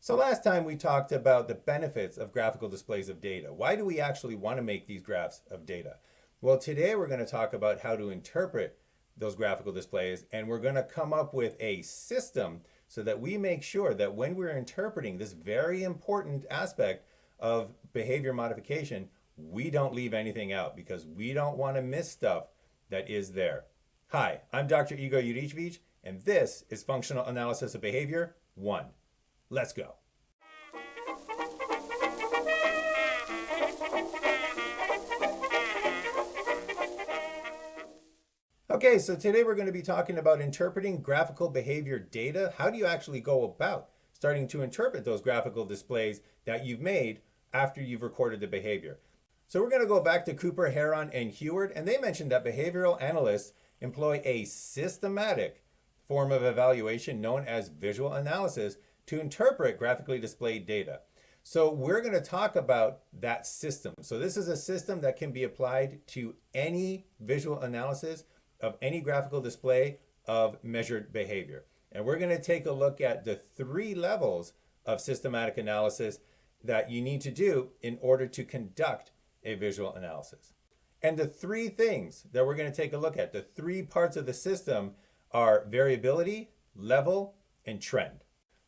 So last time we talked about the benefits of graphical displays of data. Why do we actually want to make these graphs of data? Well, today we're going to talk about how to interpret those graphical displays, and we're going to come up with a system so that we make sure that when we're interpreting this very important aspect of behavior modification, we don't leave anything out because we don't want to miss stuff that is there. Hi, I'm Dr. Igor Juricevic, and this is Functional Analysis of Behavior 1. Let's go. Okay, so today we're going to be talking about interpreting graphical behavior data. How do you actually go about starting to interpret those graphical displays that you've made after you've recorded the behavior? So we're going to go back to Cooper, Heron, and Heward, and they mentioned that behavioral analysts employ a systematic form of evaluation known as visual analysis to interpret graphically displayed data. So we're going to talk about that system. So this is a system that can be applied to any visual analysis of any graphical display of measured behavior. And we're going to take a look at the 3 levels of systematic analysis that you need to do in order to conduct a visual analysis. And the 3 things that we're going to take a look at, the 3 parts of the system, are variability, level, and trend.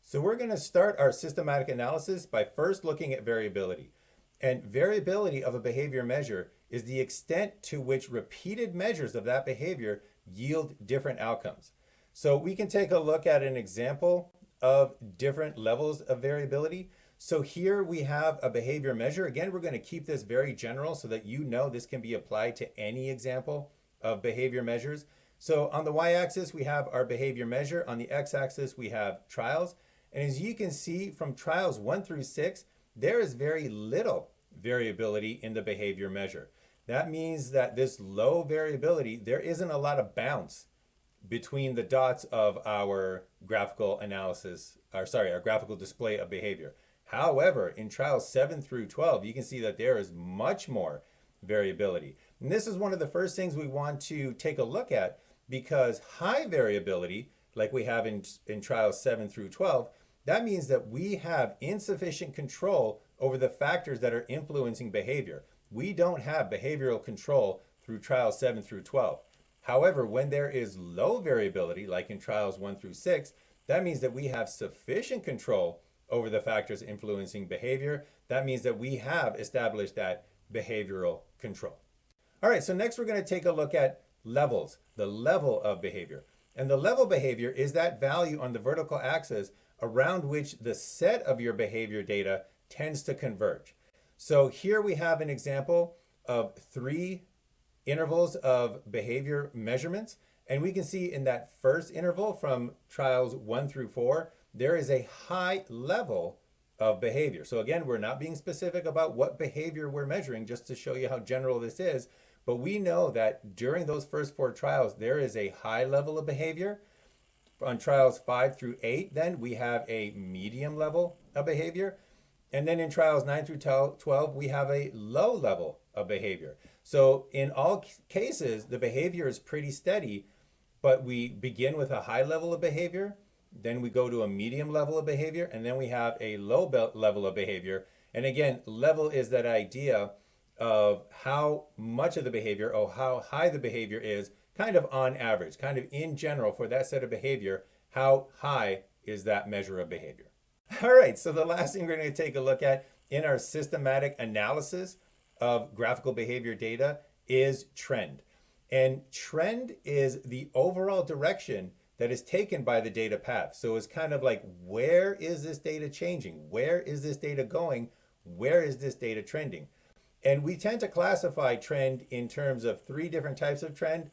So we're going to start our systematic analysis by first looking at variability. And variability of a behavior measure is the extent to which repeated measures of that behavior yield different outcomes. So we can take a look at an example of different levels of variability. So here we have a behavior measure. Again, we're going to keep this very general so that you know this can be applied to any example of behavior measures. So on the y-axis, we have our behavior measure. On the x-axis, we have trials. And as you can see from trials 1 through 6, there is very little variability in the behavior measure. That means that this low variability, there isn't a lot of bounce between the dots of our graphical analysis, our graphical display of behavior. However, in trials 7 through 12, you can see that there is much more variability. And this is one of the first things we want to take a look at, because high variability, like we have in trials 7 through 12, that means that we have insufficient control over the factors that are influencing behavior. We don't have behavioral control through trials 7 through 12. However, when there is low variability, like in trials 1 through 6, that means that we have sufficient control over the factors influencing behavior. That means that we have established that behavioral control. All right, so next we're going to take a look at levels, the level of behavior. And the level behavior is that value on the vertical axis around which the set of your behavior data tends to converge. So here we have an example of 3 intervals of behavior measurements. And we can see in that first interval from trials 1 through 4, there is a high level of behavior. So again, we're not being specific about what behavior we're measuring, just to show you how general this is. But we know that during those first 4 trials, there is a high level of behavior. On trials 5 through 8, then we have a medium level of behavior. And then in trials 9 through 12, we have a low level of behavior. So in all cases, the behavior is pretty steady, but we begin with a high level of behavior, then we go to a medium level of behavior, and then we have a low level of behavior. And again, level is that idea of how much of the behavior or how high the behavior is, kind of on average, kind of in general for that set of behavior, how high is that measure of behavior. All right, so the last thing we're going to take a look at in our systematic analysis of graphical behavior data is trend. And trend is the overall direction that is taken by the data path. So it's kind of like, where is this data changing? Where is this data going? Where is this data trending? And we tend to classify trend in terms of 3 different types of trend.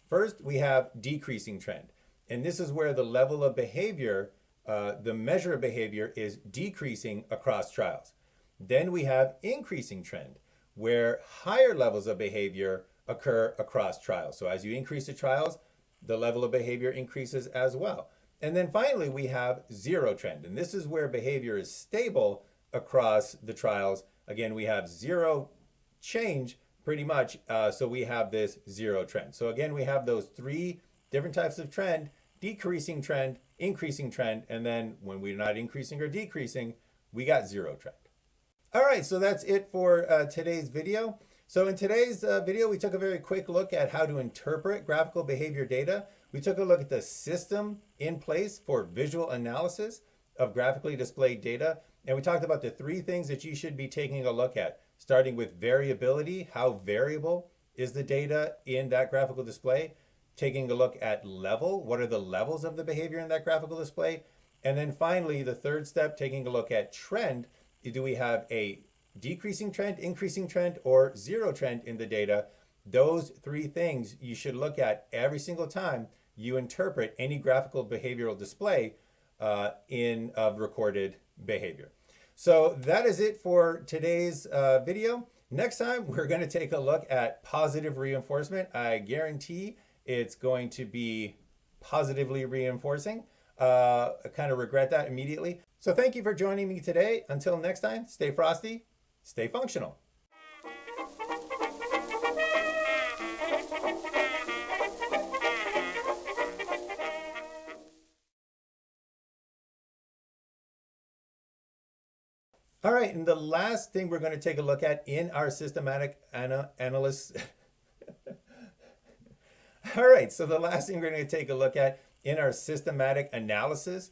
First, we have decreasing trend. And this is where the level of behavior, the measure of behavior, is decreasing across trials. Then we have increasing trend, where higher levels of behavior occur across trials. So as you increase the trials, the level of behavior increases as well. And then finally, we have zero trend. And this is where behavior is stable across the trials. Again, we have zero change pretty much. So we have this zero trend. So again, we have those 3 different types of trend: decreasing trend, increasing trend. And then when we're not increasing or decreasing, we got zero trend. All right, so that's it for today's video. So in today's video, we took a very quick look at how to interpret graphical behavior data. We took a look at the system in place for visual analysis of graphically displayed data. And we talked about the three things that you should be taking a look at, starting with variability, how variable is the data in that graphical display, taking a look at level, what are the levels of the behavior in that graphical display, and then finally, the third step, taking a look at trend. Do we have a decreasing trend, increasing trend, or zero trend in the data? Those three things you should look at every single time you interpret any graphical behavioral display in recorded behavior. So that is it for today's video. Next time, we're going to take a look at positive reinforcement. I guarantee it's going to be positively reinforcing. I kind of regret that immediately. So thank you for joining me today. Until next time, stay frosty, stay functional. All right, and the last thing we're going to take a look at in our systematic analysis. All right, so the last thing we're going to take a look at in our systematic analysis